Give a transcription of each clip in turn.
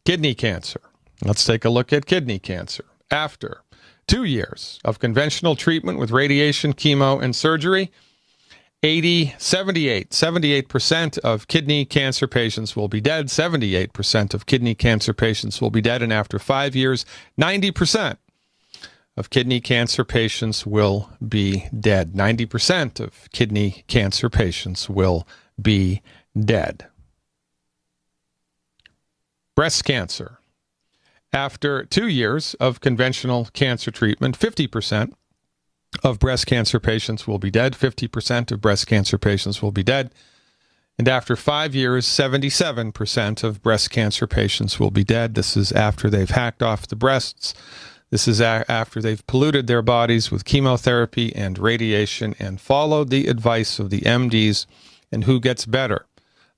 Kidney cancer. Let's take a look at kidney cancer. After 2 years of conventional treatment with radiation, chemo, and surgery, 78% of kidney cancer patients will be dead. 78% of kidney cancer patients will be dead. And after 5 years, 90% of kidney cancer patients will be dead. 90% of kidney cancer patients will be dead. Breast cancer. After 2 years of conventional cancer treatment, 50% of breast cancer patients will be dead. 50% of breast cancer patients will be dead. And after 5 years, 77% of breast cancer patients will be dead. This is after they've hacked off the breasts. This is after they've polluted their bodies with chemotherapy and radiation and followed the advice of the MDs. And who gets better?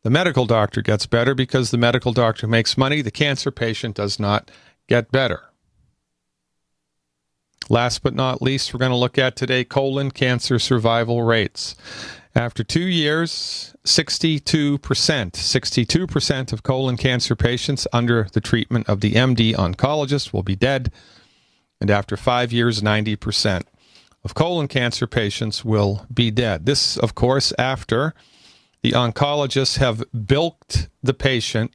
The medical doctor gets better because the medical doctor makes money. The cancer patient does not get better. Last but not least, we're going to look at today colon cancer survival rates. After 2 years, 62% of colon cancer patients under the treatment of the MD oncologist will be dead. And after 5 years, 90% of colon cancer patients will be dead. This, of course, after the oncologists have bilked the patient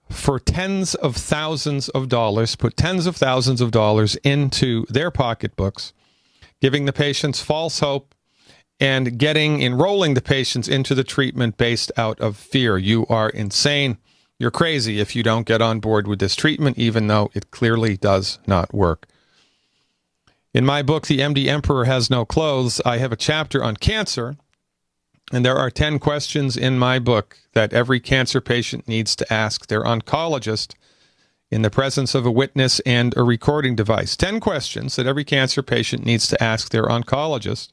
for tens of thousands of dollars, put tens of thousands of dollars into their pocketbooks, giving the patients false hope and enrolling the patients into the treatment based out of fear. You are insane. You're crazy if you don't get on board with this treatment, even though it clearly does not work. In my book, The MD Emperor Has No Clothes, I have a chapter on cancer. And there are 10 questions in my book that every cancer patient needs to ask their oncologist in the presence of a witness and a recording device. 10 questions that every cancer patient needs to ask their oncologist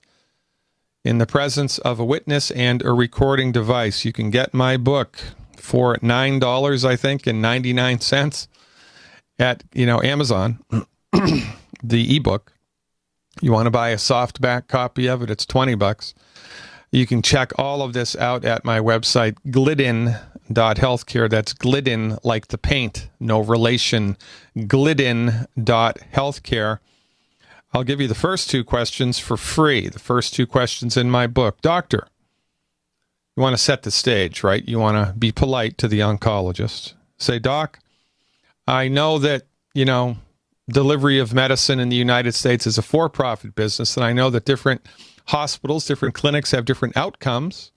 in the presence of a witness and a recording device. You can get my book for $9, I think, and 99 cents at, Amazon, the ebook. You want to buy a softback copy of it, it's $20. You can check all of this out at my website, glidden.healthcare. That's Glidden, like the paint, no relation, glidden.healthcare. I'll give you the first 2 questions for free, the first 2 questions in my book. Doctor, you want to set the stage, right? You want to be polite to the oncologist. Say, Doc, I know that, delivery of medicine in the United States is a for-profit business, and I know that different hospitals, different clinics have different outcomes.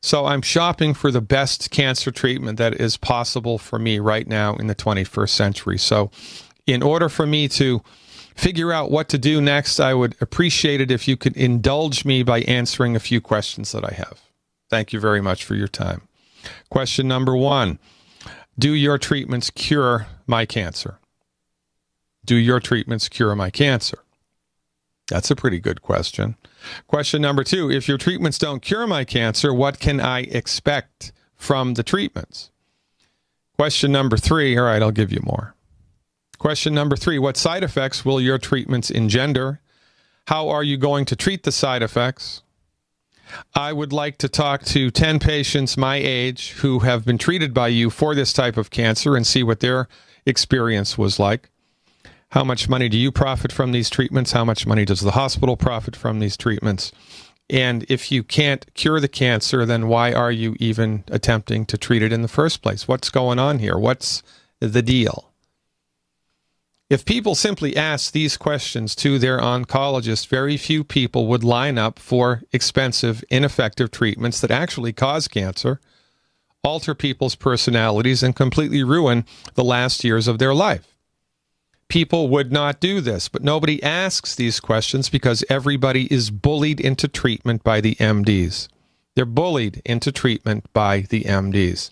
So I'm shopping for the best cancer treatment that is possible for me right now in the 21st century. So in order for me to figure out what to do next, I would appreciate it if you could indulge me by answering a few questions that I have. Thank you very much for your time. Question number 1, do your treatments cure my cancer? Do your treatments cure my cancer? That's a pretty good question. Question number 2, if your treatments don't cure my cancer, what can I expect from the treatments? Question number 3, all right, I'll give you more. Question number 3, what side effects will your treatments engender? How are you going to treat the side effects? I would like to talk to 10 patients my age who have been treated by you for this type of cancer and see what their experience was like. How much money do you profit from these treatments? How much money does the hospital profit from these treatments? And if you can't cure the cancer, then why are you even attempting to treat it in the first place? What's going on here? What's the deal? If people simply ask these questions to their oncologist, very few people would line up for expensive, ineffective treatments that actually cause cancer, alter people's personalities, and completely ruin the last years of their life. People would not do this, but nobody asks these questions because everybody is bullied into treatment by the MDs. They're bullied into treatment by the MDs.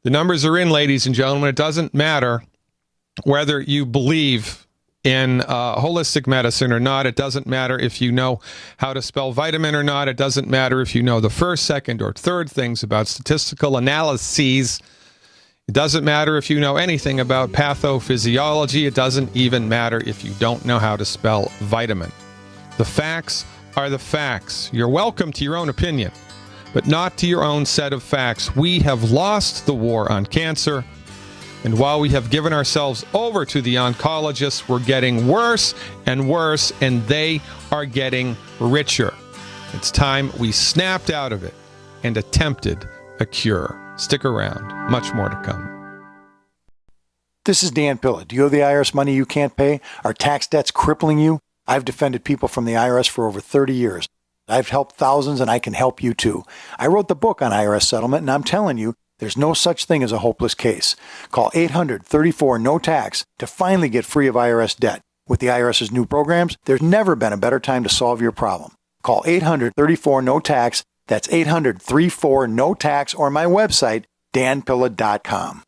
The numbers are in, ladies and gentlemen. It doesn't matter whether you believe in holistic medicine or not. It doesn't matter if you know how to spell vitamin or not. It doesn't matter if you know the first, second, or third things about statistical analyses. It doesn't matter if you know anything about pathophysiology. It doesn't even matter if you don't know how to spell vitamin. The facts are the facts. You're welcome to your own opinion, but not to your own set of facts. We have lost the war on cancer. And while we have given ourselves over to the oncologists, we're getting worse and worse, and they are getting richer. It's time we snapped out of it and attempted a cure. Stick around. Much more to come. This is Dan Pilla. Do you owe the IRS money you can't pay? Are tax debts crippling you? I've defended people from the IRS for over 30 years. I've helped thousands, and I can help you too. I wrote the book on IRS settlement, and I'm telling you, there's no such thing as a hopeless case. Call 800-34-NO-TAX to finally get free of IRS debt. With the IRS's new programs, there's never been a better time to solve your problem. Call 800-34-NO-TAX. That's 800-34-NO-TAX, or my website, danpilla.com.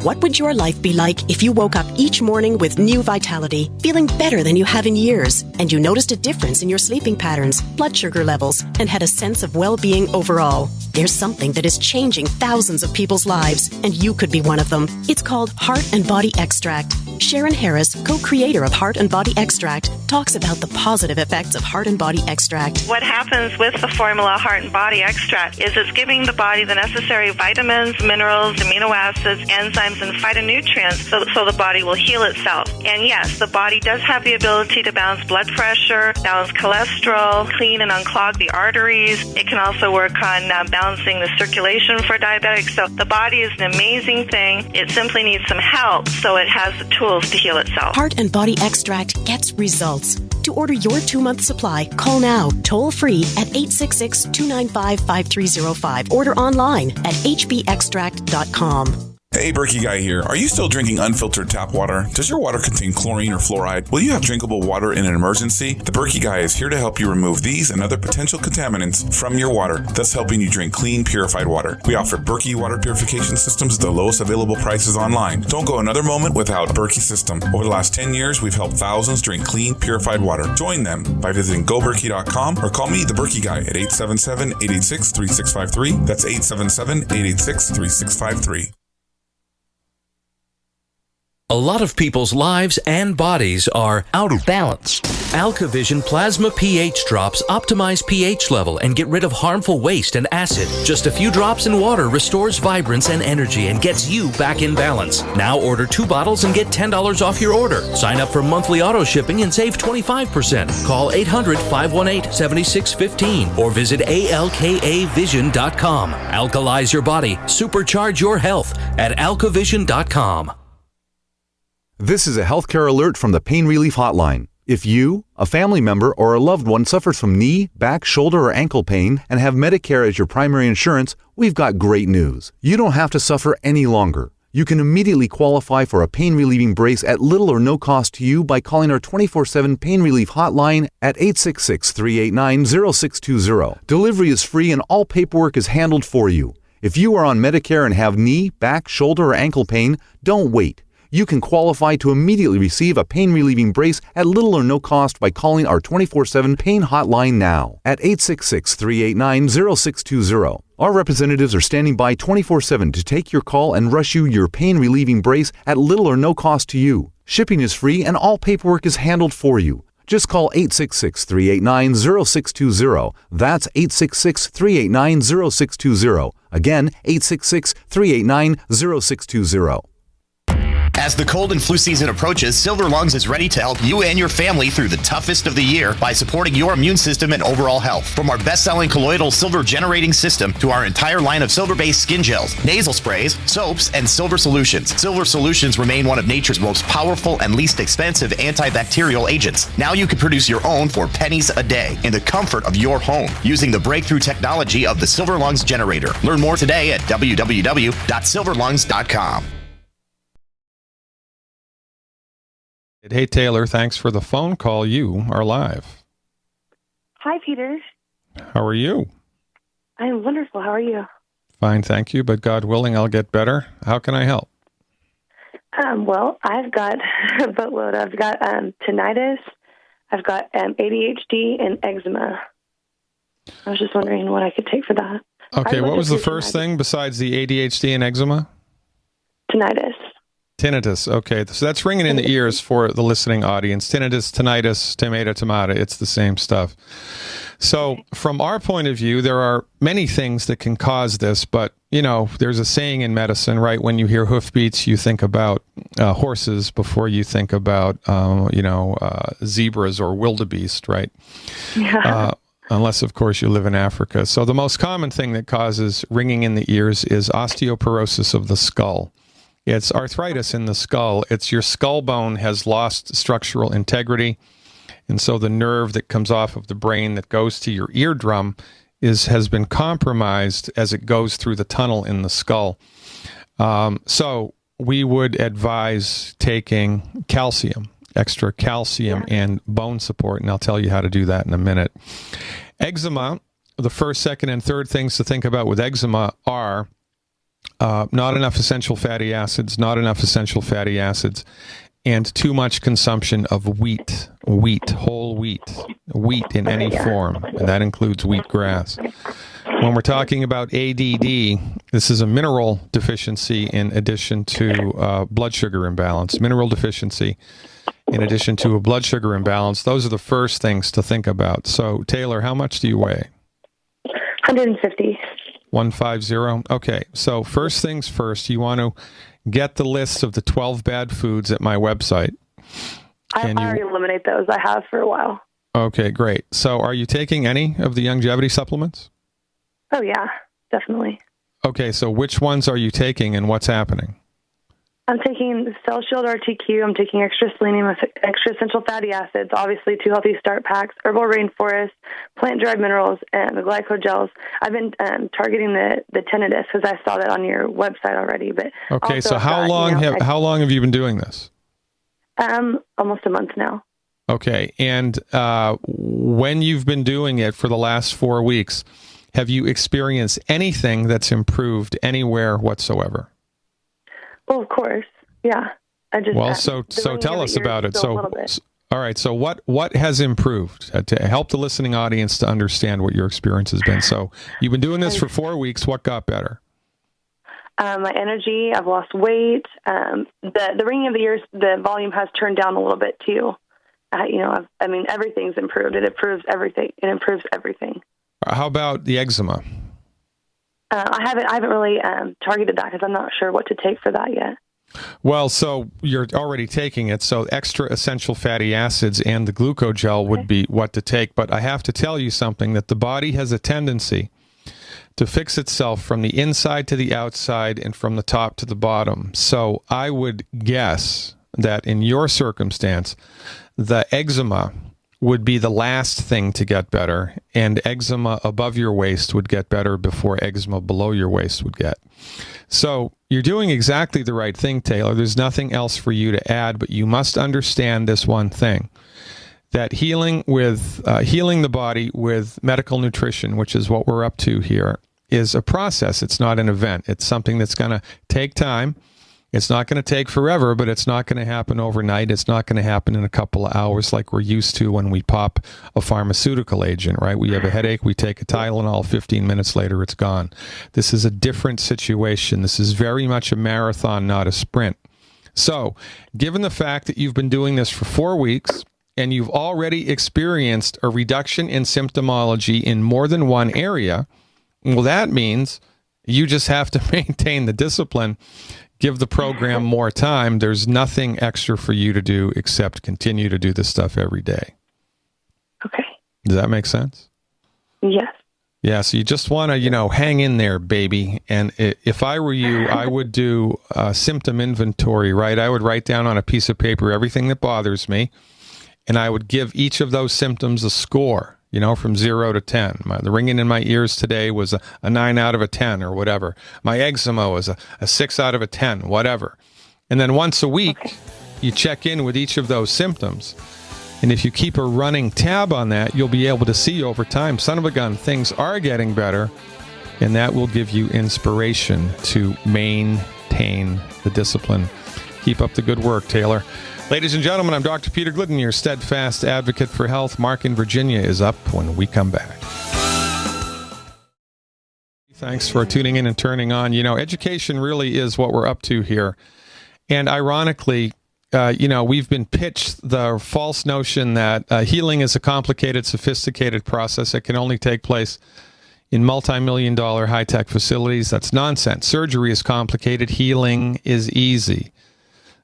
What would your life be like if you woke up each morning with new vitality, feeling better than you have in years, and you noticed a difference in your sleeping patterns, blood sugar levels, and had a sense of well-being overall? There's something that is changing thousands of people's lives, and you could be one of them. It's called Heart and Body Extract. Sharon Harris, co-creator of Heart and Body Extract, talks about the positive effects of Heart and Body Extract. What happens with the formula Heart and Body Extract is it's giving the body the necessary vitamins, minerals, amino acids, enzymes, and phytonutrients so the body will heal itself. And yes, the body does have the ability to balance blood pressure, balance cholesterol, clean and unclog the arteries. It can also work on balancing the circulation for diabetics. So the body is an amazing thing. It simply needs some help so it has the tools to heal itself. Heart and Body Extract gets results. To order your 2-month supply, call now, toll free at 866-295-5305. Order online at hbextract.com. Hey, Berkey Guy here. Are you still drinking unfiltered tap water? Does your water contain chlorine or fluoride? Will you have drinkable water in an emergency? The Berkey Guy is here to help you remove these and other potential contaminants from your water, thus helping you drink clean, purified water. We offer Berkey water purification systems at the lowest available prices online. Don't go another moment without a Berkey system. Over the last 10 years, we've helped thousands drink clean, purified water. Join them by visiting goberkey.com or call me, the Berkey Guy, at 877-886-3653. That's 877-886-3653. A lot of people's lives and bodies are out of balance. AlkaVision Plasma pH drops optimize pH level and get rid of harmful waste and acid. Just a few drops in water restores vibrance and energy and gets you back in balance. Now order 2 bottles and get $10 off your order. Sign up for monthly auto shipping and save 25%. Call 800-518-7615 or visit alkavision.com. Alkalize your body. Supercharge your health at alkavision.com. This is a healthcare alert from the Pain Relief Hotline. If you, a family member, or a loved one suffers from knee, back, shoulder, or ankle pain and have Medicare as your primary insurance, we've got great news. You don't have to suffer any longer. You can immediately qualify for a pain-relieving brace at little or no cost to you by calling our 24/7 Pain Relief Hotline at 866-389-0620. Delivery is free and all paperwork is handled for you. If you are on Medicare and have knee, back, shoulder, or ankle pain, don't wait. You can qualify to immediately receive a pain-relieving brace at little or no cost by calling our 24/7 Pain Hotline now at 866-389-0620. Our representatives are standing by 24/7 to take your call and rush you your pain-relieving brace at little or no cost to you. Shipping is free and all paperwork is handled for you. Just call 866-389-0620. That's 866-389-0620. Again, 866-389-0620. As the cold and flu season approaches, Silver Lungs is ready to help you and your family through the toughest of the year by supporting your immune system and overall health. From our best-selling colloidal silver generating system to our entire line of silver-based skin gels, nasal sprays, soaps, and silver solutions. Silver solutions remain one of nature's most powerful and least expensive antibacterial agents. Now you can produce your own for pennies a day in the comfort of your home using the breakthrough technology of the Silver Lungs generator. Learn more today at www.silverlungs.com. Hey, Taylor, thanks for the phone call. You are live. Hi, Peter. How are you? I'm wonderful. How are you? Fine, thank you, but God willing, I'll get better. How can I help? Well, I've got a boatload. I've got tinnitus, I've got ADHD, and eczema. I was just wondering what I could take for that. Okay, what was the first thing besides the ADHD and eczema? Tinnitus. Tinnitus. Okay, so that's ringing in the ears for the listening audience. Tinnitus, tinnitus, tomato, it's the same stuff. So from our point of view, there are many things that can cause this, but there's a saying in medicine, right? When you hear hoofbeats, you think about horses before you think about, zebras or wildebeest, right? Yeah. Unless, of course, you live in Africa. So the most common thing that causes ringing in the ears is osteoporosis of the skull. It's arthritis in the skull. It's your skull bone has lost structural integrity. And so the nerve that comes off of the brain that goes to your eardrum has been compromised as it goes through the tunnel in the skull. So we would advise taking calcium, extra calcium and bone support, and I'll tell you how to do that in a minute. Eczema, the first, second, and third things to think about with eczema are not enough essential fatty acids, and too much consumption of wheat, whole wheat in any form, and that includes wheatgrass. When we're talking about ADD, this is a mineral deficiency in addition to blood sugar imbalance. Mineral deficiency in addition to a blood sugar imbalance. Those are the first things to think about. So, Taylor, how much do you weigh? 150. 150? Okay. So first things first, you want to get the list of the 12 bad foods at my website. I already eliminate those. I have for a while. Okay, great. So are you taking any of the longevity supplements? Oh, yeah, definitely. Okay, so which ones are you taking and what's happening? I'm taking Cell Shield RTQ. I'm taking extra selenium, extra essential fatty acids, obviously 2 healthy start packs, herbal rainforest, plant-derived minerals, and the glycogels. I've been targeting the tinnitus because I saw that on your website already. But okay, so how long have you been doing this? Almost a month now. Okay, and when you've been doing it for the last 4 weeks, have you experienced anything that's improved anywhere whatsoever? Well, of course, yeah. So tell us about it. So, all right. So what has improved to help the listening audience to understand what your experience has been? So you've been doing this for 4 weeks. What got better? My energy. I've lost weight. The ringing of the ears. The volume has turned down a little bit too. Everything's improved. It improves everything. How about the eczema? I haven't really targeted that because I'm not sure what to take for that yet. Well, so you're already taking it, so extra essential fatty acids and the glucogel would be what to take. But I have to tell you something, that the body has a tendency to fix itself from the inside to the outside and from the top to the bottom. So I would guess that in your circumstance, the eczema would be the last thing to get better, and eczema above your waist would get better before eczema below your waist would get. So you're doing exactly the right thing, Taylor. There's nothing else for you to add, but you must understand this one thing, that healing the body with medical nutrition, which is what we're up to here, is a process. It's not an event. It's something that's going to take time. It's not going to take forever, but it's not going to happen overnight. It's not going to happen in a couple of hours like we're used to when we pop a pharmaceutical agent, right? We have a headache, we take a Tylenol, 15 minutes later, it's gone. This is a different situation. This is very much a marathon, not a sprint. So, given the fact that you've been doing this for 4 weeks and you've already experienced a reduction in symptomology in more than one area, well, that means you just have to maintain the discipline. Give the program more time. There's nothing extra for you to do except continue to do this stuff every day. Okay. Does that make sense? Yes. Yeah, so you just want to, hang in there, baby. And if I were you, I would do a symptom inventory, right? I would write down on a piece of paper everything that bothers me, and I would give each of those symptoms a score. From 0 to 10. The ringing in my ears today was a 9 out of a 10 or whatever. My eczema was a 6 out of a 10, whatever. And then once a week, you check in with each of those symptoms. And if you keep a running tab on that, you'll be able to see over time, son of a gun, things are getting better. And that will give you inspiration to maintain the discipline. Keep up the good work, Taylor. Ladies and gentlemen, I'm Dr. Peter Glidden, your steadfast advocate for health. Mark in Virginia is up when we come back. Thanks for tuning in and turning on. Education really is what we're up to here. And ironically, we've been pitched the false notion that healing is a complicated, sophisticated process that can only take place in multi-million dollar high-tech facilities. That's nonsense. Surgery is complicated. Healing is easy.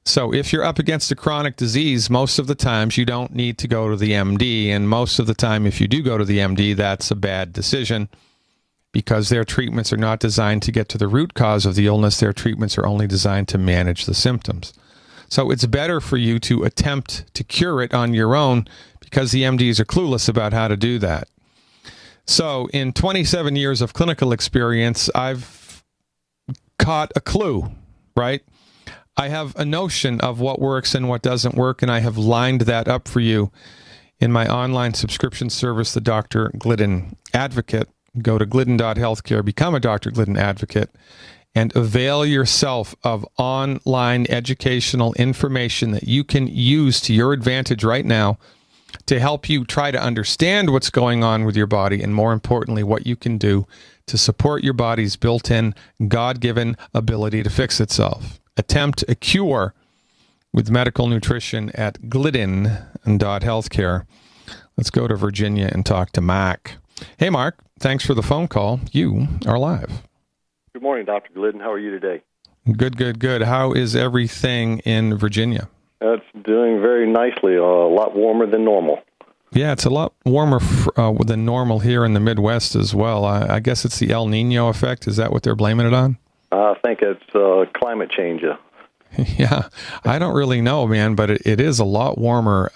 So if you're up against a chronic disease, most of the times you don't need to go to the MD. And most of the time, if you do go to the MD, that's a bad decision because their treatments are not designed to get to the root cause of the illness. Their treatments are only designed to manage the symptoms. So it's better for you to attempt to cure it on your own because the MDs are clueless about how to do that. So in 27 years of clinical experience, I've caught a clue, right? I have a notion of what works and what doesn't work, and I have lined that up for you in my online subscription service, the Dr. Glidden Advocate. Go to glidden.healthcare, become a Dr. Glidden Advocate, and avail yourself of online educational information that you can use to your advantage right now to help you try to understand what's going on with your body, and more importantly, what you can do to support your body's built-in, God-given ability to fix itself. Attempt a cure with medical nutrition at glidden.healthcare. Let's go to Virginia and talk to Mac. Hey, Mark. Thanks for the phone call. You are live. Good morning, Dr. Glidden. How are you today? Good. How is everything in Virginia? It's doing very nicely, a lot warmer than normal. Yeah, it's a lot warmer than normal here in the Midwest as well. I guess it's the El Nino effect. Is that what they're blaming it on? I think it's climate change. Yeah, I don't really know, man, but it is a lot warmer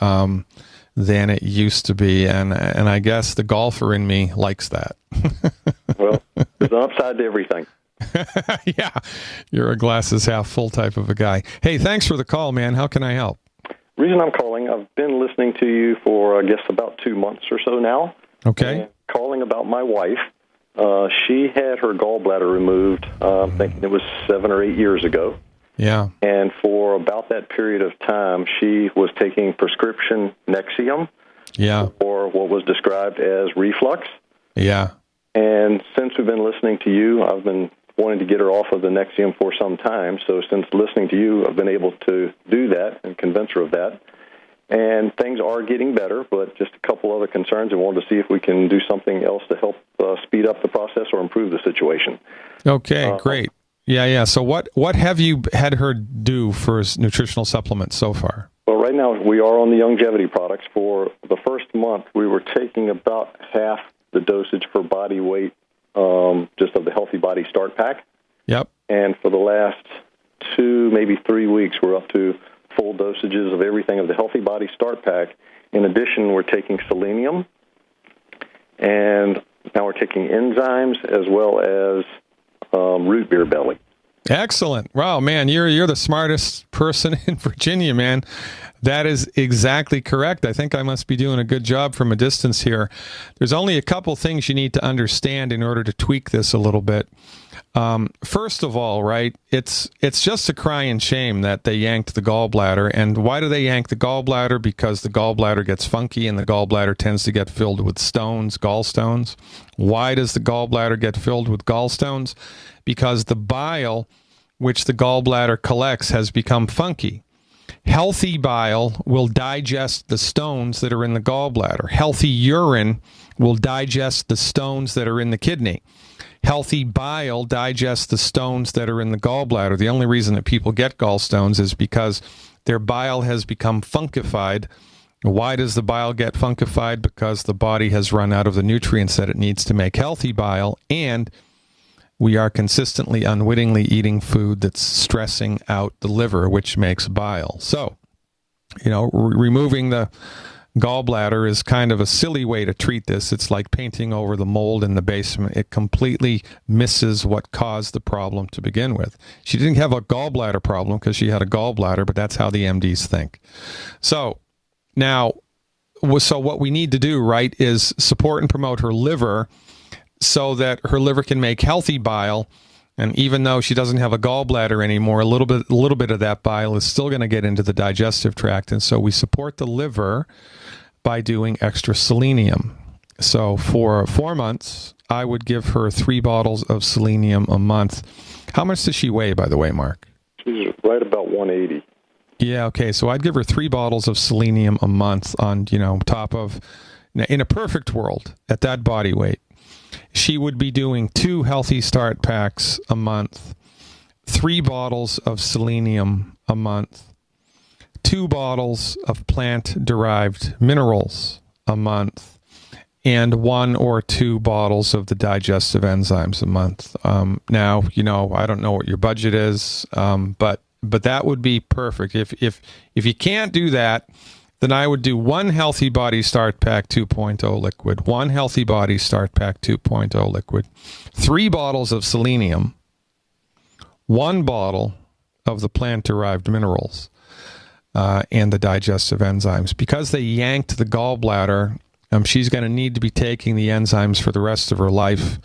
than it used to be, and I guess the golfer in me likes that. Well, there's an upside to everything. Yeah, you're a glasses half full type of a guy. Hey, thanks for the call, man. How can I help? Reason I'm calling, I've been listening to you for, I guess, about 2 months or so now. Okay. And calling about my wife. She had her gallbladder removed, I'm thinking it was 7 or 8 years ago. Yeah. And for about that period of time, she was taking prescription Nexium. Yeah. For what was described as reflux. Yeah. And since we've been listening to you, I've been wanting to get her off of the Nexium for some time. So since listening to you, I've been able to do that and convince her of that. And things are getting better, but just a couple other concerns, and wanted to see if we can do something else to help speed up the process or improve the situation. Okay, great. Yeah. So what have you had her do for nutritional supplements so far? Well, right now we are on the longevity products. For the first month, we were taking about half the dosage for body weight just of the Healthy Body Start Pack. Yep. And for the last 2, maybe 3 weeks, we're up to full dosages of everything of the Healthy Body Start Pack. In addition, we're taking selenium, and now we're taking enzymes as well as root beer belly. Excellent. Wow, man, you're the smartest person in Virginia, man. That is exactly correct. I think I must be doing a good job from a distance here. There's only a couple things you need to understand in order to tweak this a little bit. First of all, right, it's just a crying shame that they yanked the gallbladder. And why do they yank the gallbladder? Because the gallbladder gets funky and the gallbladder tends to get filled with gallstones. Why does the gallbladder get filled with gallstones? Because the bile which the gallbladder collects has become funky. Healthy bile will digest the stones that are in the gallbladder. Healthy urine will digest the stones that are in the kidney. Healthy bile digests the stones that are in the gallbladder. The only reason that people get gallstones is because their bile has become funkified. Why does the bile get funkified? Because the body has run out of the nutrients that it needs to make healthy bile, and we are consistently, unwittingly eating food that's stressing out the liver, which makes bile. So, removing the gallbladder is kind of a silly way to treat this. It's like painting over the mold in the basement. It completely misses what caused the problem to begin with. She didn't have a gallbladder problem because she had a gallbladder, but that's how the MDs think. So what we need to do, right, is support and promote her liver so that her liver can make healthy bile. And even though she doesn't have a gallbladder anymore, a little bit of that bile is still going to get into the digestive tract. And so we support the liver by doing extra selenium. So for 4 months, I would give her 3 bottles of selenium a month. How much does she weigh, by the way, Mark? She's right about 180. Yeah, okay. So I'd give her 3 bottles of selenium a month on, top of, in a perfect world, at that body weight. she would be doing 2 Healthy Start packs a month, 3 bottles of selenium a month, 2 bottles of plant-derived minerals a month, and 1 or 2 bottles of the digestive enzymes a month. Now, I don't know what your budget is, but that would be perfect. If you can't do that, then I would do 1 Healthy Body Start Pack 2.0 liquid, 1 Healthy Body Start Pack 2.0 liquid, 3 bottles of selenium, 1 bottle of the plant-derived minerals, and the digestive enzymes. Because they yanked the gallbladder, she's going to need to be taking the enzymes for the rest of her life.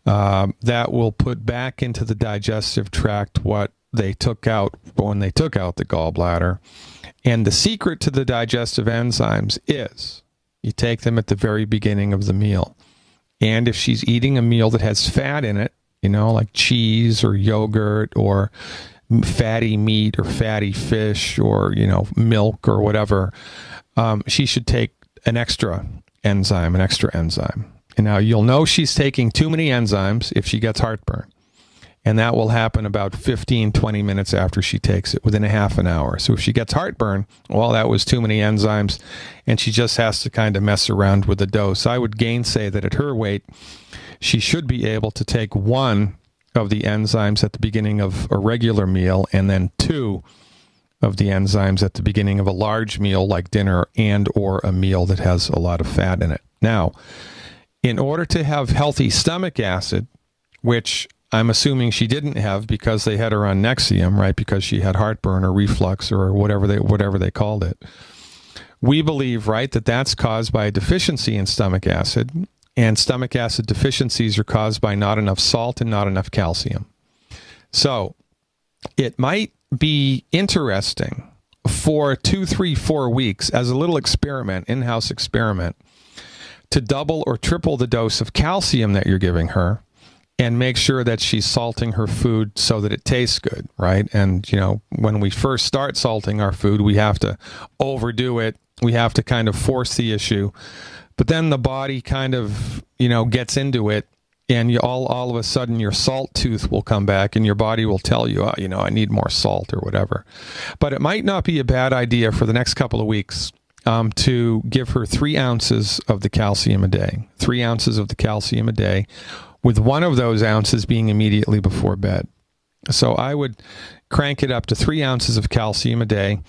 That will put back into the digestive tract what they took out when they took out the gallbladder. And the secret to the digestive enzymes is you take them at the very beginning of the meal. And if she's eating a meal that has fat in it, like cheese or yogurt or fatty meat or fatty fish or, milk or whatever, she should take an extra enzyme. And now you'll know she's taking too many enzymes if she gets heartburn. And that will happen about 15, 20 minutes after she takes it, within a half an hour. So if she gets heartburn, well, that was too many enzymes, and she just has to kind of mess around with the dose. I would gainsay that at her weight, she should be able to take 1 of the enzymes at the beginning of a regular meal, and then 2 of the enzymes at the beginning of a large meal like dinner and or a meal that has a lot of fat in it. Now, in order to have healthy stomach acid, which I'm assuming she didn't have because they had her on Nexium, right? Because she had heartburn or reflux or whatever they called it. We believe, right, that that's caused by a deficiency in stomach acid, and stomach acid deficiencies are caused by not enough salt and not enough calcium. So it might be interesting for 2, 3, 4 weeks as a little experiment, in-house experiment, to double or triple the dose of calcium that you're giving her, and make sure that she's salting her food so that it tastes good, right? And, when we first start salting our food, we have to overdo it. We have to kind of force the issue. But then the body kind of, gets into it, and all of a sudden your salt tooth will come back, and your body will tell you, I need more salt or whatever. But it might not be a bad idea for the next couple of weeks to give her 3 ounces of the calcium a day, 3 ounces of the calcium a day, with 1 of those ounces being immediately before bed. So I would crank it up to 3 ounces of calcium a day,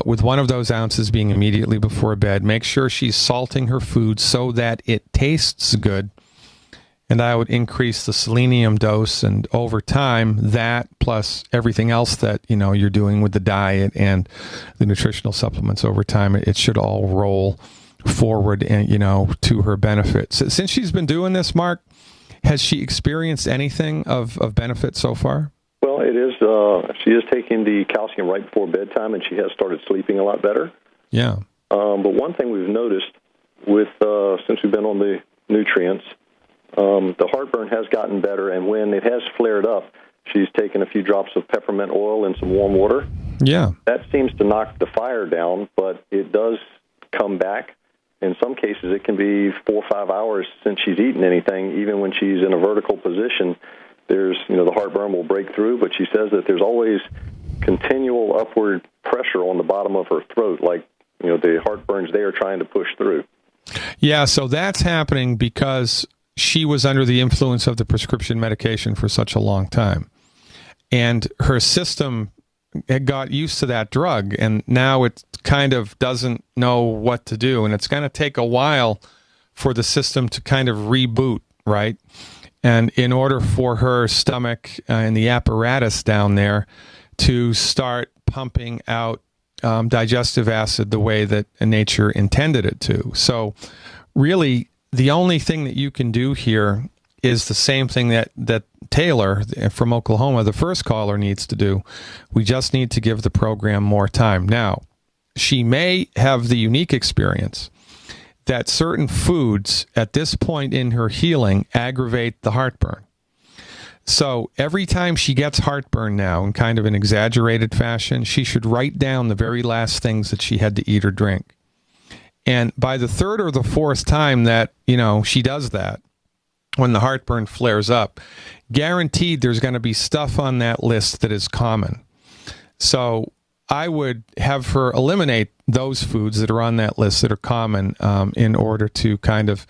with 1 of those ounces being immediately before bed. Make sure she's salting her food so that it tastes good. And I would increase the selenium dose, and over time, that plus everything else that, you're doing with the diet and the nutritional supplements over time, it should all roll forward and, to her benefit. So since she's been doing this, Mark, has she experienced anything of benefit so far? Well, it is. She is taking the calcium right before bedtime, and she has started sleeping a lot better. Yeah. But one thing we've noticed since we've been on the nutrients, the heartburn has gotten better, and when it has flared up, she's taken a few drops of peppermint oil in some warm water. Yeah. That seems to knock the fire down, but it does come back. In some cases, it can be 4 or 5 hours since she's eaten anything. Even when she's in a vertical position, there's, the heartburn will break through, but she says that there's always continual upward pressure on the bottom of her throat, like, the heartburn's there trying to push through. Yeah, so that's happening because she was under the influence of the prescription medication for such a long time. And her system had got used to that drug, and now it kind of doesn't know what to do. And it's going to take a while for the system to kind of reboot, right? And in order for her stomach and the apparatus down there to start pumping out digestive acid the way that nature intended it to. So really, the only thing that you can do here is the same thing that Taylor from Oklahoma, the first caller, needs to do. We just need to give the program more time. Now, she may have the unique experience that certain foods at this point in her healing aggravate the heartburn. So every time she gets heartburn now in kind of an exaggerated fashion, she should write down the very last things that she had to eat or drink. And by the 3rd or the 4th time that, she does that, when the heartburn flares up, guaranteed there's going to be stuff on that list that is common. So I would have her eliminate those foods that are on that list that are common in order to kind of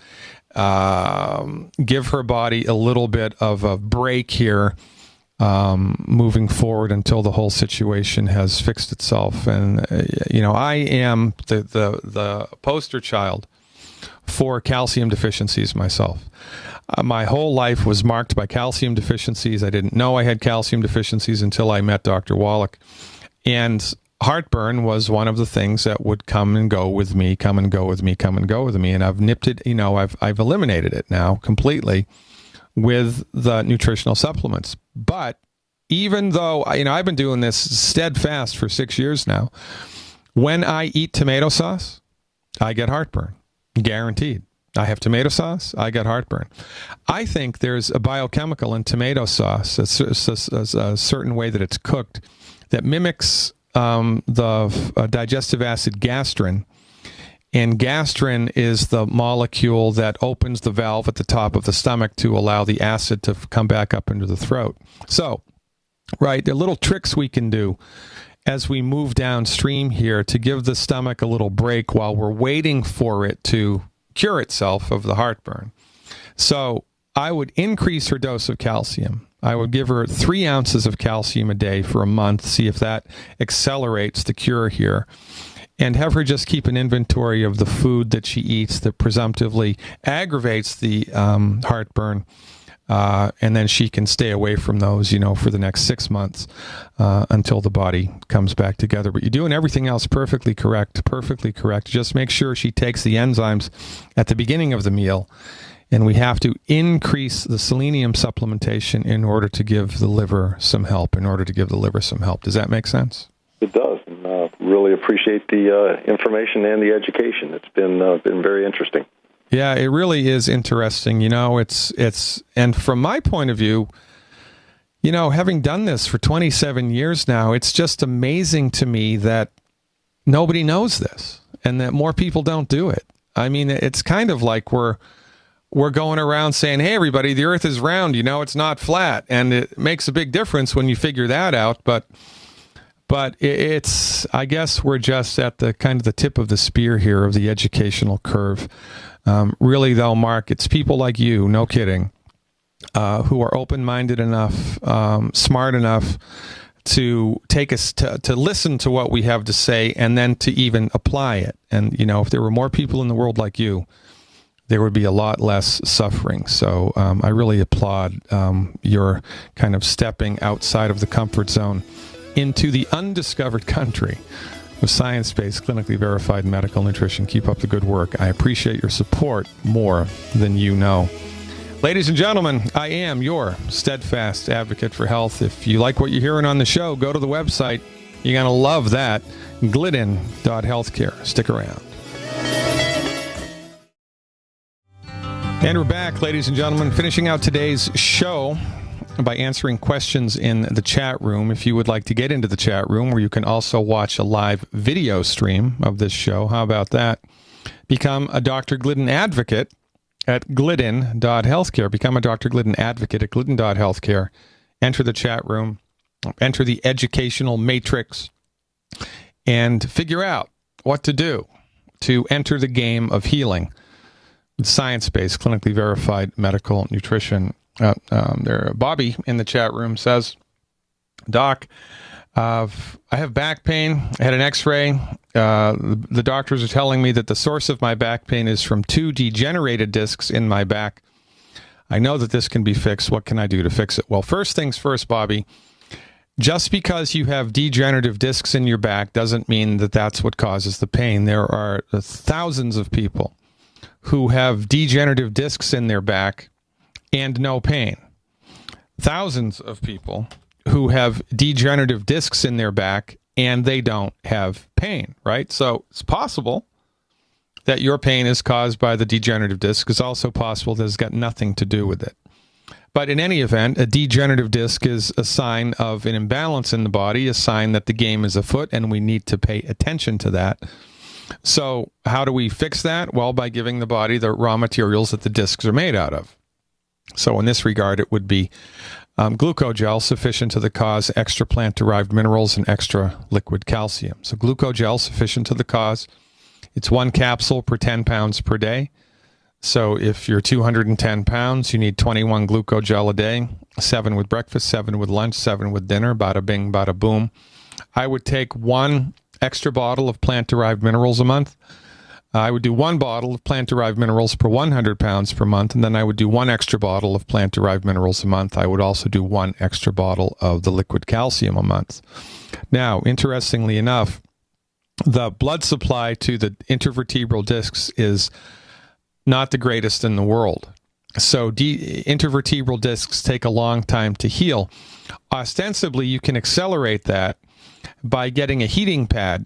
give her body a little bit of a break here moving forward until the whole situation has fixed itself. And, I am the poster child for calcium deficiencies myself. My whole life was marked by calcium deficiencies. I didn't know I had calcium deficiencies until I met Dr. Wallach. And heartburn was one of the things that would come and go with me. And I've nipped it, I've eliminated it now completely with the nutritional supplements. But even though, I've been doing this steadfast for 6 years now, when I eat tomato sauce, I get heartburn. Guaranteed. I have tomato sauce, I get heartburn. I think there's a biochemical in tomato sauce, a certain way that it's cooked, that mimics the digestive acid gastrin. And gastrin is the molecule that opens the valve at the top of the stomach to allow the acid to come back up into the throat. So, right, there are little tricks we can do as we move downstream here to give the stomach a little break while we're waiting for it to cure itself of the heartburn. So I would increase her dose of calcium. I would give her 3 ounces of calcium a day for a month, see if that accelerates the cure here, and have her just keep an inventory of the food that she eats that presumptively aggravates the heartburn, and then she can stay away from those, for the next 6 months until the body comes back together. But you're doing everything else perfectly correct. Just make sure she takes the enzymes at the beginning of the meal. And we have to increase the selenium supplementation in order to give the liver some help, Does that make sense? It does. And really appreciate the information and the education. It's been very interesting. Yeah, it really is interesting. And from my point of view, having done this for 27 years now, it's just amazing to me that nobody knows this and that more people don't do it. I mean, it's kind of like we're going around saying, hey, everybody, the earth is round, it's not flat. And it makes a big difference when you figure that out. But it's, I guess we're just at the kind of the tip of the spear here of the educational curve. Really, though, Mark, it's people like you, no kidding, who are open-minded enough, smart enough to take us to listen to what we have to say and then to even apply it. And, if there were more people in the world like you, there would be a lot less suffering. So I really applaud your kind of stepping outside of the comfort zone into the undiscovered country of science-based, clinically verified medical nutrition. Keep up the good work. I appreciate your support more than you know. Ladies and gentlemen, I am your steadfast advocate for health. If you like what you're hearing on the show, go to the website. You're going to love that. Glidden.healthcare. Stick around. And we're back, ladies and gentlemen, finishing out today's show by answering questions in the chat room. If you would like to get into the chat room, where you can also watch a live video stream of this show, how about that? Become a Dr. Glidden advocate at glidden.healthcare. Become a Dr. Glidden advocate at glidden.healthcare. Enter the chat room, enter the educational matrix, and figure out what to do to enter the game of healing. Science-based, clinically verified medical nutrition. Bobby in the chat room says, Doc, I have back pain. I had an x-ray. The doctors are telling me that the source of my back pain is from 2 degenerated discs in my back. I know that this can be fixed. What can I do to fix it? Well, first things first, Bobby. Just because you have degenerative discs in your back doesn't mean that that's what causes the pain. There are thousands of people who have degenerative discs in their back and no pain. Thousands of people who have degenerative discs in their back and they don't have pain, right? So it's possible that your pain is caused by the degenerative disc. It's also possible that it's got nothing to do with it. But in any event, a degenerative disc is a sign of an imbalance in the body, a sign that the game is afoot, and we need to pay attention to that. So how do we fix that? Well, by giving the body the raw materials that the discs are made out of. So in this regard, it would be glucogel, sufficient to the cause, extra plant-derived minerals, and extra liquid calcium. So glucogel, sufficient to the cause. It's 1 capsule per 10 pounds per day. So if you're 210 pounds, you need 21 glucogel a day, 7 with breakfast, 7 with lunch, 7 with dinner, bada bing, bada boom. I would take 1 extra bottle of plant-derived minerals a month. I would do 1 bottle of plant-derived minerals per 100 pounds per month, and then I would do 1 extra bottle of plant-derived minerals a month. I would also do 1 extra bottle of the liquid calcium a month. Now, interestingly enough, the blood supply to the intervertebral discs is not the greatest in the world. So intervertebral discs take a long time to heal. Ostensibly, you can accelerate that by getting a heating pad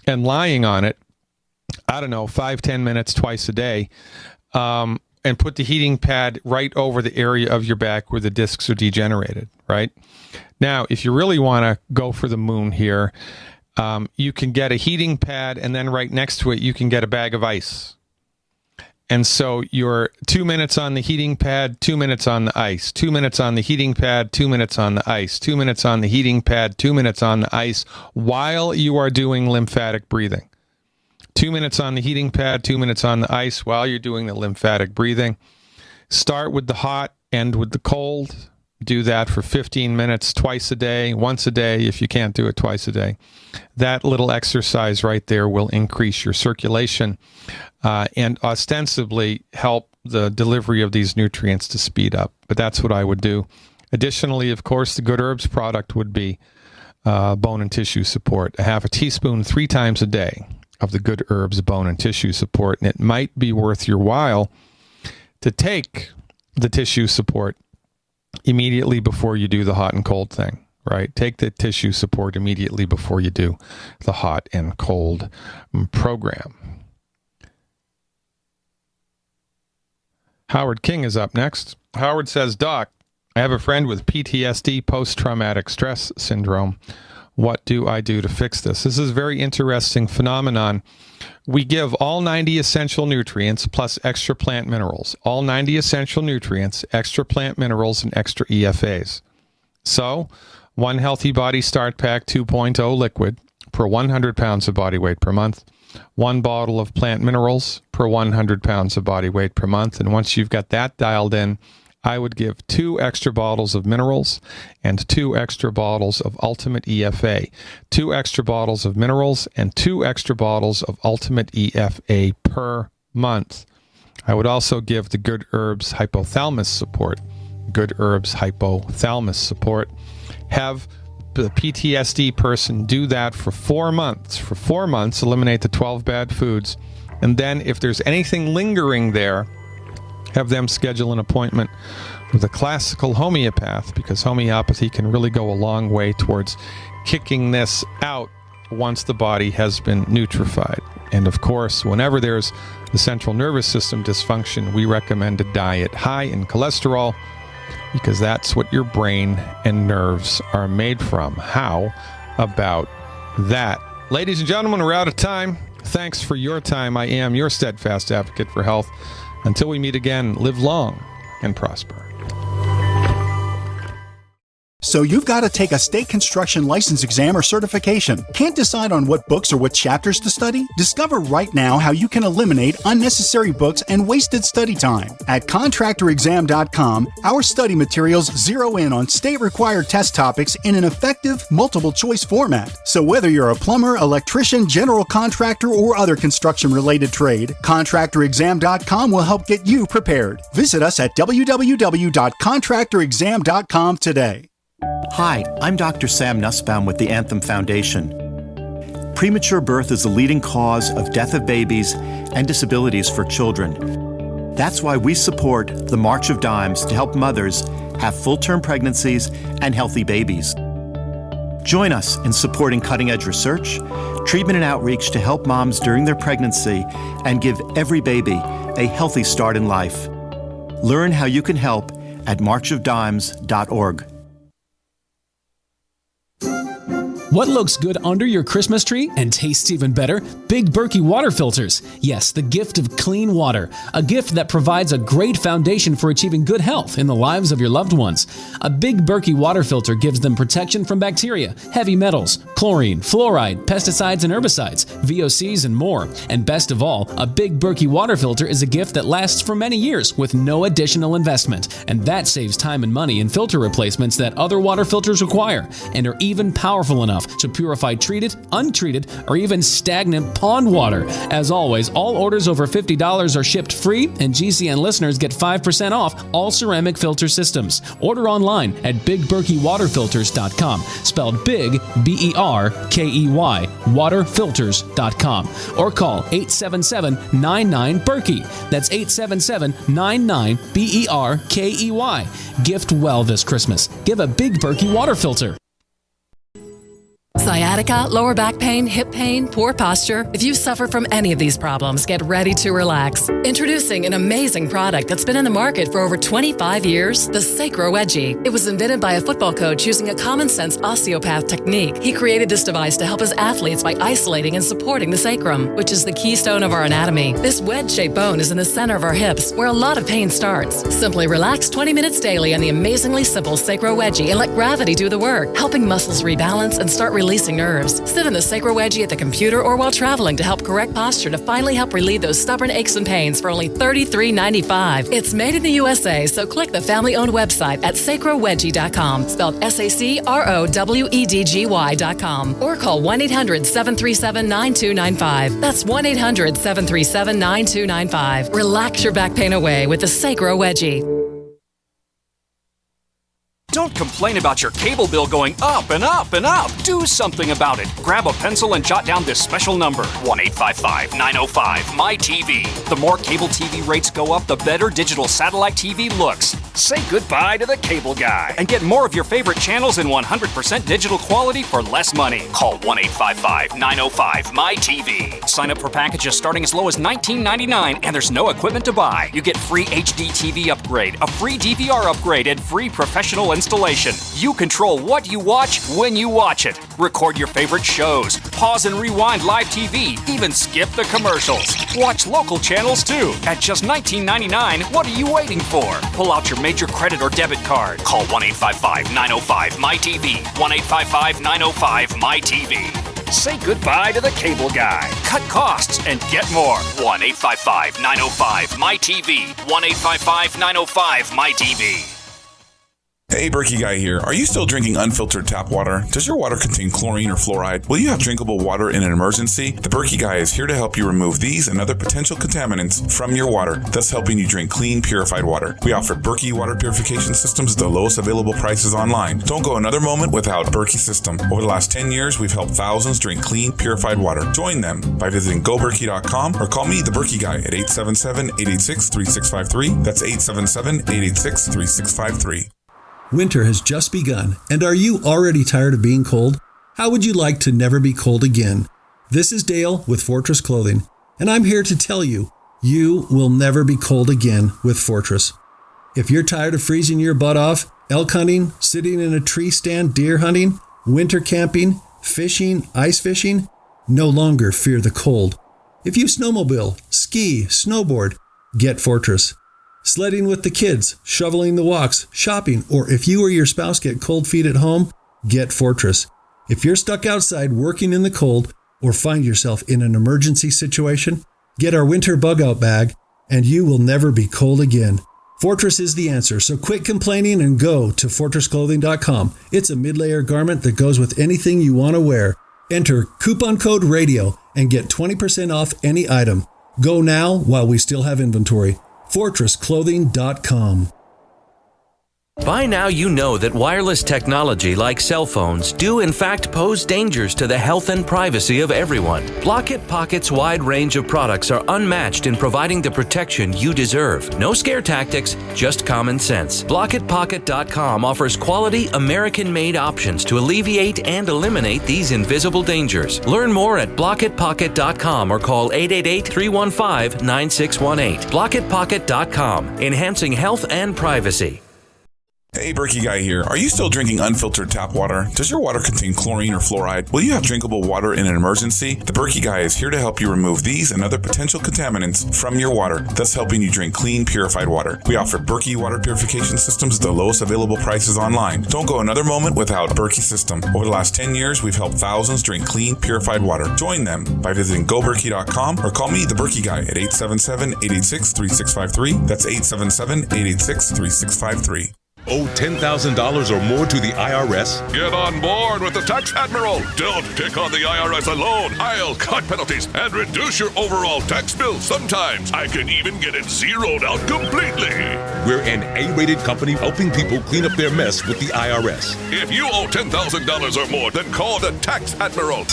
and lying on it, 5-10 minutes twice a day, and put the heating pad right over the area of your back where the discs are degenerated, right? Now, if you really want to go for the moon here, you can get a heating pad, and then right next to it, you can get a bag of ice. And so you're 2 minutes on the heating pad, 2 minutes on the ice, 2 minutes on the heating pad, 2 minutes on the ice, 2 minutes on the heating pad, 2 minutes on the ice, while you are doing lymphatic breathing. 2 minutes on the heating pad, 2 minutes on the ice while you're doing the lymphatic breathing. Start with the hot, end with the cold. Do that for 15 minutes twice a day, once a day if you can't do it twice a day. That little exercise right there will increase your circulation and ostensibly help the delivery of these nutrients to speed up. But that's what I would do. Additionally, of course, the Good Herbs product would be bone and tissue support. A half a teaspoon 3 times a day of the Good Herbs bone and tissue support. And it might be worth your while to take the tissue support immediately before you do the hot and cold thing, right? Take the tissue support immediately before you do the hot and cold program. Howard King is up next. Howard says, Doc, I have a friend with PTSD, post-traumatic stress syndrome. What do I do to fix this? This is a very interesting phenomenon. We give all 90 essential nutrients plus extra plant minerals. All 90 essential nutrients, extra plant minerals, and extra EFAs. So, 1 Healthy Body Start Pack 2.0 liquid per 100 pounds of body weight per month. 1 bottle of plant minerals per 100 pounds of body weight per month. And once you've got that dialed in, I would give 2 extra bottles of minerals and 2 extra bottles of Ultimate EFA, 2 extra bottles of minerals and 2 extra bottles of Ultimate EFA per month. I would also give the Good Herbs hypothalamus support. Good Herbs hypothalamus support. Have the PTSD person do that for 4 months. For 4 months, eliminate the 12 bad foods. And then if there's anything lingering there, have them schedule an appointment with a classical homeopath, because homeopathy can really go a long way towards kicking this out once the body has been nutrified. And of course, whenever there's the central nervous system dysfunction, we recommend a diet high in cholesterol, because that's what your brain and nerves are made from. How about that? Ladies and gentlemen, we're out of time. Thanks for your time. I am your steadfast advocate for health. Until we meet again, live long and prosper. So you've got to take a state construction license exam or certification. Can't decide on what books or what chapters to study? Discover right now how you can eliminate unnecessary books and wasted study time. At contractorexam.com, our study materials zero in on state-required test topics in an effective, multiple-choice format. So whether you're a plumber, electrician, general contractor, or other construction-related trade, contractorexam.com will help get you prepared. Visit us at www.contractorexam.com today. Hi, I'm Dr. Sam Nussbaum with the Anthem Foundation. Premature birth is the leading cause of death of babies and disabilities for children. That's why we support the March of Dimes to help mothers have full-term pregnancies and healthy babies. Join us in supporting cutting-edge research, treatment and outreach to help moms during their pregnancy and give every baby a healthy start in life. Learn how you can help at marchofdimes.org. What looks good under your Christmas tree and tastes even better? Big Berkey water filters. Yes, the gift of clean water. A gift that provides a great foundation for achieving good health in the lives of your loved ones. A Big Berkey water filter gives them protection from bacteria, heavy metals, chlorine, fluoride, pesticides and herbicides, VOCs and more. And best of all, a Big Berkey water filter is a gift that lasts for many years with no additional investment. And that saves time and money in filter replacements that other water filters require and are even powerful enough to purify treated, untreated, or even stagnant pond water. As always, all orders over $50 are shipped free, and GCN listeners get 5% off all ceramic filter systems. Order online at BigBerkeyWaterFilters.com, spelled Big, B-E-R-K-E-Y, waterfilters.com, or call 877-99-BERKEY. That's 877-99-BERKEY. Gift well this Christmas. Give a Big Berkey water filter. Sciatica, lower back pain, hip pain, poor posture. If you suffer from any of these problems, get ready to relax. Introducing an amazing product that's been in the market for over 25 years, the Sacro Wedgie. It was invented by a football coach using a common-sense osteopath technique. He created this device to help his athletes by isolating and supporting the sacrum, which is the keystone of our anatomy. This wedge-shaped bone is in the center of our hips, where a lot of pain starts. Simply relax 20 minutes daily on the amazingly simple Sacro Wedgie and let gravity do the work, helping muscles rebalance and start releasing nerves. Sit in the Sacro Wedgie at the computer or while traveling to help correct posture to finally help relieve those stubborn aches and pains for only $33.95. It's made in the USA, so click the family-owned website at sacrowedgie.com, spelled SACROWEDGY.com, or call 1-800-737-9295. That's 1-800-737-9295. Relax your back pain away with the Sacro Wedgie. Don't complain about your cable bill going up and up and up. Do something about it. Grab a pencil and jot down this special number, 1-855-905-MY-TV. The more cable TV rates go up, the better digital satellite TV looks. Say goodbye to the cable guy and get more of your favorite channels in 100% digital quality for less money. Call 1-855-905-MY-TV. Sign up for packages starting as low as $19.99, and there's no equipment to buy. You get free HD TV upgrade, a free DVR upgrade, and free professional installation. You control what you watch when you watch it. Record your favorite shows, pause and rewind live TV, even skip the commercials. Watch local channels too. At just $19.99, what are you waiting for? Pull out your major credit or debit card. Call 1-855-905-MY-TV. 1-855-905-MY-TV. Say goodbye to the cable guy. Cut costs and get more. 1-855-905-MY-TV. 1-855-905-MY-TV. Hey, Berkey Guy here. Are you still drinking unfiltered tap water? Does your water contain chlorine or fluoride? Will you have drinkable water in an emergency? The Berkey Guy is here to help you remove these and other potential contaminants from your water, thus helping you drink clean, purified water. We offer Berkey water purification systems at the lowest available prices online. Don't go another moment without a Berkey system. Over the last 10 years, we've helped thousands drink clean, purified water. Join them by visiting goberkey.com or call me, the Berkey Guy, at 877-886-3653. That's 877-886-3653. Winter has just begun, and are you already tired of being cold? How would you like to never be cold again? This is Dale with Fortress Clothing, and I'm here to tell you, you will never be cold again with Fortress. If you're tired of freezing your butt off, elk hunting, sitting in a tree stand, deer hunting, winter camping, fishing, ice fishing, no longer fear the cold. If you snowmobile, ski, snowboard, get Fortress. Sledding with the kids, shoveling the walks, shopping, or if you or your spouse get cold feet at home, get Fortress. If you're stuck outside working in the cold or find yourself in an emergency situation, get our winter bug out bag and you will never be cold again. Fortress is the answer, so quit complaining and go to fortressclothing.com. It's a mid-layer garment that goes with anything you want to wear. Enter coupon code RADIO and get 20% off any item. Go now while we still have inventory. fortressclothing.com. By now you know that wireless technology like cell phones do in fact pose dangers to the health and privacy of everyone. Blockit Pocket's wide range of products are unmatched in providing the protection you deserve. No scare tactics, just common sense. BlockitPocket.com offers quality American-made options to alleviate and eliminate these invisible dangers. Learn more at BlockitPocket.com or call 888-315-9618. BlockitPocket.com, enhancing health and privacy. Hey, Berkey Guy here. Are you still drinking unfiltered tap water? Does your water contain chlorine or fluoride? Will you have drinkable water in an emergency? The Berkey Guy is here to help you remove these and other potential contaminants from your water, thus helping you drink clean, purified water. We offer Berkey water purification systems at the lowest available prices online. Don't go another moment without Berkey system. Over the last 10 years, we've helped thousands drink clean, purified water. Join them by visiting goberkey.com or call me, the Berkey Guy, at 877-886-3653. That's 877-886-3653. Owe $10,000 or more to the IRS? Get on board with the Tax Admiral. Don't pick on the IRS alone. I'll cut penalties and reduce your overall tax bill. Sometimes I can even get it zeroed out completely. We're an A-rated company helping people clean up their mess with the IRS. If you owe $10,000 or more, then call the Tax Admiral.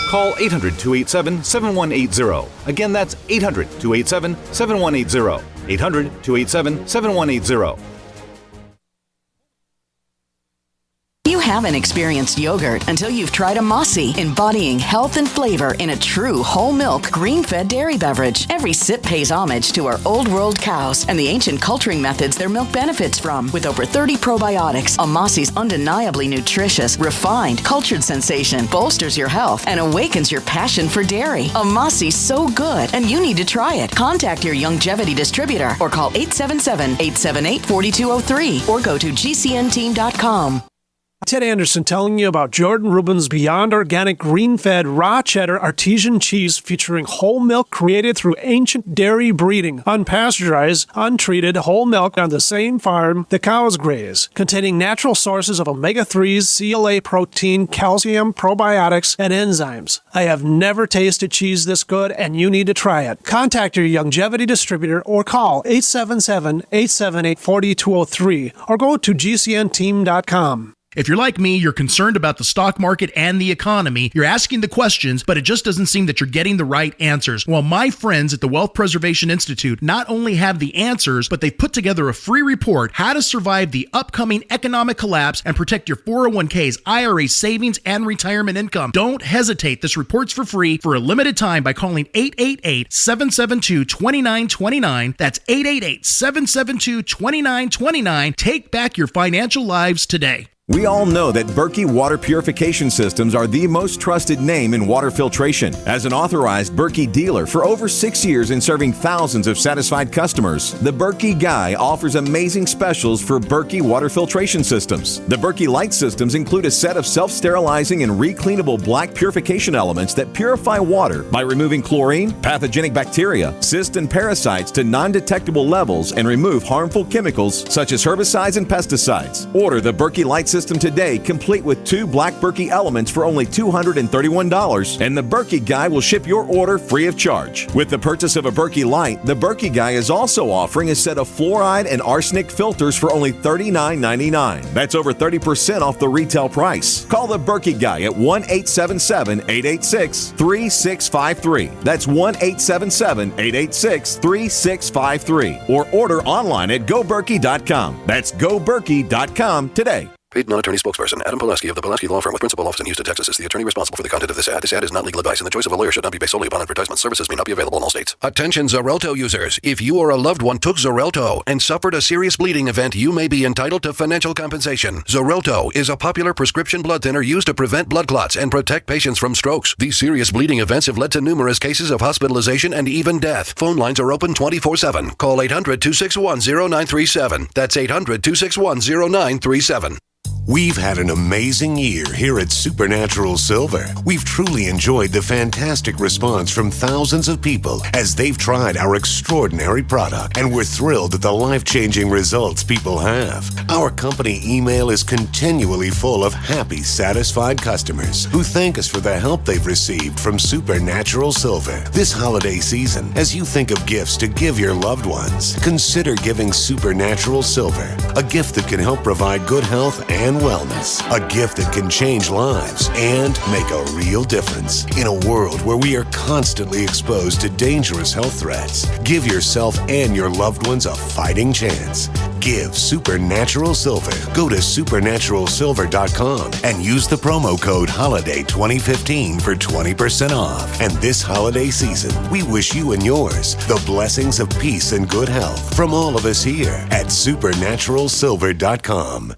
Call 800-287-7180. Again, that's 800-287-7180. 800-287-7180. You haven't experienced yogurt until you've tried a Mossy, embodying health and flavor in a true whole milk, grain-fed dairy beverage. Every sip pays homage to our old world cows and the ancient culturing methods their milk benefits from. With over 30 probiotics, a Mossy's undeniably nutritious, refined, cultured sensation bolsters your health and awakens your passion for dairy. A Mossy's so good, and you need to try it. Contact your Youngevity distributor or call 877-878-4203 or go to gcnteam.com. Ted Anderson telling you about Jordan Rubin's Beyond Organic Green-Fed Raw Cheddar Artesian Cheese featuring whole milk created through ancient dairy breeding, unpasteurized, untreated whole milk on the same farm the cows graze, containing natural sources of omega-3s, CLA protein, calcium, probiotics, and enzymes. I have never tasted cheese this good, and you need to try it. Contact your Youngevity distributor or call 877-878-4203 or go to gcnteam.com. If you're like me, you're concerned about the stock market and the economy. You're asking the questions, but it just doesn't seem that you're getting the right answers. Well, my friends at the Wealth Preservation Institute not only have the answers, but they've put together a free report, How to Survive the Upcoming Economic Collapse and Protect Your 401ks, IRA savings, and retirement income. Don't hesitate. This report's for free for a limited time by calling 888-772-2929. That's 888-772-2929. Take back your financial lives today. We all know that Berkey Water Purification Systems are the most trusted name in water filtration. As an authorized Berkey dealer for over 6 years and serving thousands of satisfied customers, the Berkey Guy offers amazing specials for Berkey water filtration systems. The Berkey Light systems include a set of self-sterilizing and recleanable black purification elements that purify water by removing chlorine, pathogenic bacteria, cysts, and parasites to non-detectable levels and remove harmful chemicals such as herbicides and pesticides. Order the Berkey Light system today, complete with 2 black Berkey elements for only $231, and the Berkey Guy will ship your order free of charge. With the purchase of a Berkey Light, the Berkey Guy is also offering a set of fluoride and arsenic filters for only $39.99. That's over 30% off the retail price. Call the Berkey Guy at 1-877-886-3653. That's 1-877-886-3653. Or order online at goberkey.com. That's goberkey.com today. Paid non-attorney spokesperson Adam Pulaski of the Pulaski Law Firm with principal office in Houston, Texas is the attorney responsible for the content of this ad. This ad is not legal advice, and the choice of a lawyer should not be based solely upon advertisement. Services may not be available in all states. Attention Xarelto users. If you or a loved one took Xarelto and suffered a serious bleeding event, you may be entitled to financial compensation. Xarelto is a popular prescription blood thinner used to prevent blood clots and protect patients from strokes. These serious bleeding events have led to numerous cases of hospitalization and even death. Phone lines are open 24/7. Call 800-261-0937. That's 800-261-0937. We've had an amazing year here at Supernatural Silver. We've truly enjoyed the fantastic response from thousands of people as they've tried our extraordinary product, and we're thrilled at the life-changing results people have. Our company email is continually full of happy, satisfied customers who thank us for the help they've received from Supernatural Silver. This holiday season, as you think of gifts to give your loved ones, consider giving Supernatural Silver, a gift that can help provide good health and and wellness. A gift that can change lives and make a real difference. In a world where we are constantly exposed to dangerous health threats, give yourself and your loved ones a fighting chance. Give Supernatural Silver. Go to supernaturalsilver.com and use the promo code HOLIDAY2015 for 20% off. And this holiday season, we wish you and yours the blessings of peace and good health from all of us here at supernaturalsilver.com.